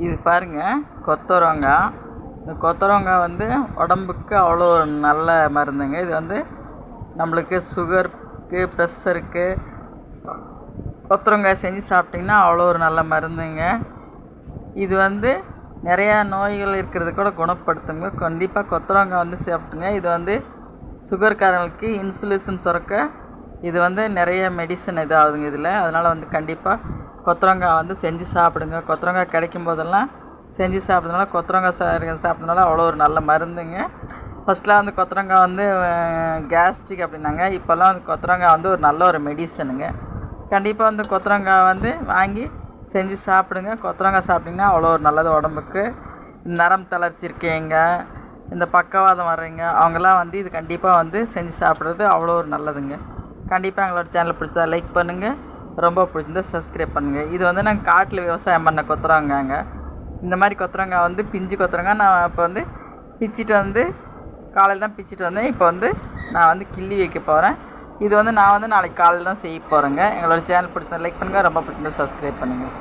இது பாருங்கள் கொத்தவரங்காய். இந்த கொத்தவரங்காய் வந்து உடம்புக்கு அவ்வளோ நல்ல மருந்துங்க. இது வந்து நம்மளுக்கு சுகருக்கு, ப்ரெஷருக்கு கொத்தவரங்காய் செஞ்சு சாப்பிட்டிங்கன்னா அவ்வளோ ஒரு நல்ல மருந்துங்க. இது வந்து நிறையா நோய்கள் இருக்கிறது கூட குணப்படுத்துங்க. கண்டிப்பாக கொத்தவரங்காய் வந்து சாப்பிட்டுங்க. இது வந்து சுகர்காரங்களுக்கு இன்சுலின் சுரக்க இது வந்து நிறைய மெடிசன் இதாகுதுங்க இதில். அதனால் வந்து கண்டிப்பாக கொத்தவரங்காய் வந்து செஞ்சு சாப்பிடுங்க. கொத்தவரங்காய் கிடைக்கும் போதெல்லாம் செஞ்சு சாப்பிட்றதுனால கொத்தவரங்காய் சாப்பிட்றதுனால அவ்வளோ ஒரு நல்ல மருந்துங்க. ஃபஸ்ட்லாம் வந்து கொத்தவரங்காய் வந்து கேஸ்ட்ரிக் அப்படின்னாங்க. இப்போல்லாம் வந்து கொத்தவரங்காய் வந்து ஒரு நல்ல ஒரு மெடிசனுங்க. கண்டிப்பாக வந்து கொத்தவரங்காய் வந்து வாங்கி செஞ்சு சாப்பிடுங்க. கொத்தவரங்காய் சாப்பிட்டிங்கன்னா அவ்வளோ ஒரு நல்லது உடம்புக்கு. நரம்பு தளர்ச்சி இருக்கீங்க, இந்த பக்கவாதம் வர்றீங்க, அவங்கெல்லாம் வந்து இது கண்டிப்பாக வந்து செஞ்சு சாப்பிட்றது அவ்வளோ ஒரு நல்லதுங்க. கண்டிப்பாக எங்களோட சேனலை பிடிச்சதா லைக் பண்ணுங்கள், ரொம்ப பிடிச்சிருந்தா சப்ஸ்கிரைப் பண்ணுங்கள். இது வந்து நாங்கள் காட்டில் விவசாயம் பண்ண கொத்தவரங்காங்க. இந்த மாதிரி கொத்தவரங்காய் வந்து பிஞ்சு கொத்தவரங்காய் நான் இப்போ வந்து பிச்சுட்டு வந்து காலையில் தான் பிச்சுட்டு வந்தேன். இப்போ வந்து நான் வந்து கிள்ளி வைக்க போகிறேன். இது வந்து நான் வந்து நாளைக்கு காலையில் தான் செய்ய போகிறேங்க. எங்களோட சேனல் பிடிச்சதா லைக் பண்ணுங்கள், ரொம்ப பிடிச்சிருந்தா சப்ஸ்கிரைப் பண்ணுங்கள்.